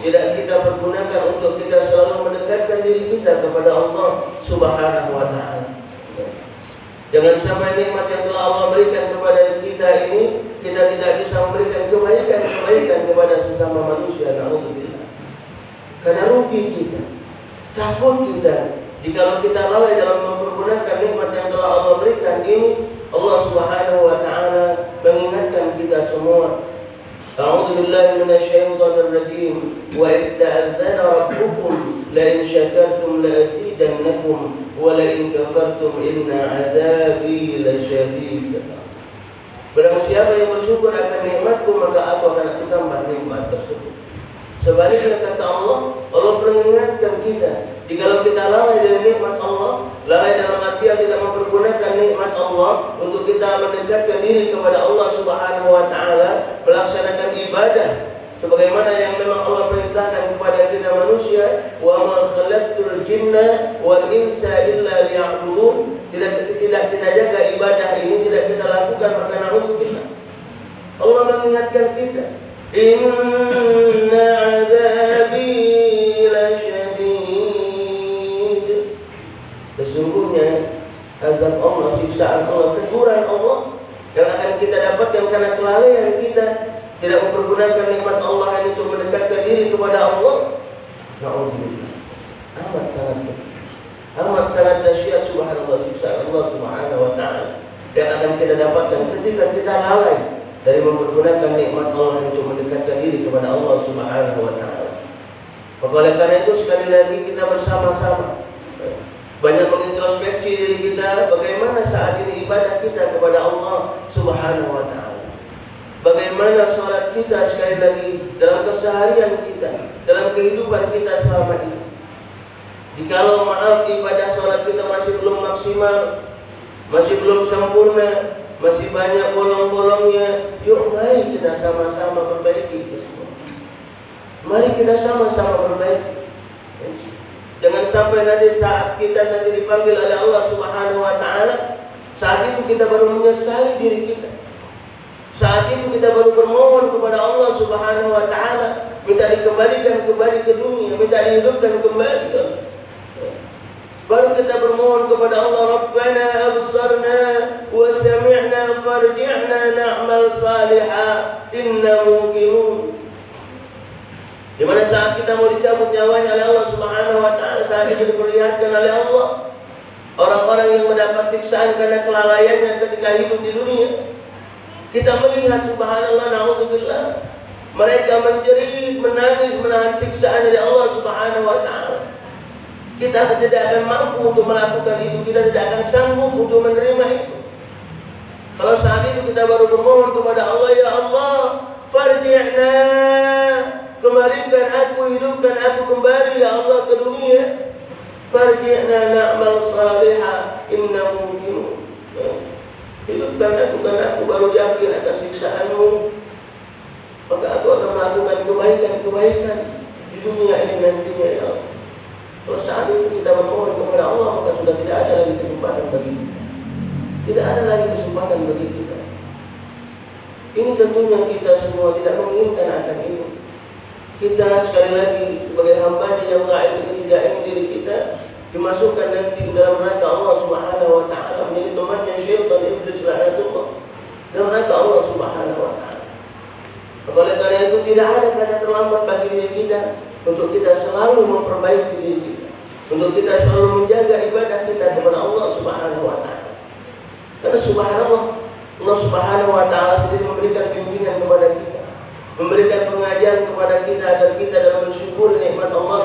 tidak kita pergunakan untuk kita selalu mendekatkan diri kita kepada Allah Subhanahu wa Ta'ala. Jangan sampai nikmat yang telah Allah berikan kepada kita ini, kita tidak bisa memberikan kebaikan kepada sesama manusia. Na'udzubillah. Karena rugi kita, takut kita jikalau kita lalai dalam mempergunakan nikmat yang telah Allah berikan ini. Allah Subhanahu wa Ta'ala mengingatkan kita semua. A'udzu billahi minasyaitonir rajim. Wa idh ta'adzana rabbukum la in syakartum la azidannakum wa la in kafartum inna 'adzabi lasyadid. Barang siapa yang bersyukur akan nikmatku, maka aku akan tambah nikmat tersebut. Sebaliknya kata Allah mengingatkan kita, jikalau kita lalai dari nikmat Allah, lalai dalam artian tidak mempergunakan nikmat Allah untuk kita mendekatkan diri kepada Allah Subhanahu wa Ta'ala, melaksanakan ibadah sebagaimana yang memang Allah perintahkan kepada kita manusia, wa ma khalaqtul jinna wal insa illa liya'budun. Tidak kita jaga ibadah ini, tidak kita lakukan, maka na'udzubillah. Allah mengingatkan kita, inna 'adzabi lasyadid. Sesungguhnya azab Allah, siksaan Allah, teguran Allah yang akan kita dapatkan karena kelalaian kita tidak mempergunakan nikmat Allah ini untuk mendekatkan diri kepada Allah. Na'udzubillah. Amat sangat dahsyat subhanallah siksaan Allah Subhanahu wa Ta'ala yang akan kita dapatkan ketika kita lalai dari mempergunakan nikmat Allah untuk mendekatkan diri kepada Allah Subhanahu wa Ta'ala. Oleh karena itu sekali lagi kita bersama-sama banyak mengintrospeksi diri kita, bagaimana saat ini ibadah kita kepada Allah Subhanahu wa Ta'ala. Bagaimana sholat kita sekali lagi dalam keseharian kita, dalam kehidupan kita selama ini. Jikalau maaf ibadah sholat kita masih belum maksimal, masih belum sempurna, masih banyak bolong-bolongnya, yuk mari kita sama-sama perbaiki itu semua. Mari kita sama-sama perbaiki. Jangan sampai nanti saat kita nanti dipanggil oleh Allah Subhanahu wa Ta'ala, saat itu kita baru menyesali diri kita. Saat itu kita baru bermohon kepada Allah Subhanahu wa Ta'ala, minta dikembalikan kembali ke dunia, minta dihidupkan kembali. Baru kita bermohon kepada Allah, Rabbana absarna wa sami'na farji'na na'mal salihah inna muqinun. Di mana saat kita mau dicabut nyawanya oleh Allah Subhanahu wa Ta'ala, saat itu diperlihatkan oleh Allah orang-orang yang mendapat siksaan karena kelalaiannya ketika hidup di dunia. Kita melihat subhanallah, na'udzubillah, mereka menjerit, menangis, menahan siksaan dari Allah Subhanahu wa Ta'ala. Kita tidak akan mampu untuk melakukan itu, kita tidak akan sanggup untuk menerima itu. Kalau saat itu kita baru memohon kepada Allah, ya Allah, farji'na, kembalikan aku, hidupkan aku kembali ya Allah ke dunia. Farji'na na'mal salihah inna muqinun. Hidupkan aku karena aku baru yakin akan siksaanmu, maka aku akan melakukan kebaikan-kebaikan di dunia ini nantinya ya Allah. Kalau saat itu kita bermohon kepada Allah, maka sudah tidak ada lagi kesempatan bagi kita. Tidak ada lagi kesempatan bagi kita. Ini tentunya kita semua tidak menginginkan akan ini. Kita sekali lagi sebagai hamba yang gaib ini tidak ingin diri kita dimasukkan nanti ke dalam neraka Allah Subhanahu wa Ta'ala, menjadi temannya syaitan iblis laknatullah dalam neraka Allah Subhanahu wa Ta'ala. Oleh karena itu tidak ada kata terlambat bagi diri kita untuk kita selalu memperbaiki diri kita, untuk kita selalu menjaga ibadah kita kepada Allah Subhanahu wa Ta'ala. Karena subhanallah, Allah Subhanahu wa Ta'ala sendiri memberikan bimbingan kepada kita, memberikan pengajaran kepada kita agar kita dalam bersyukur nikmat Allah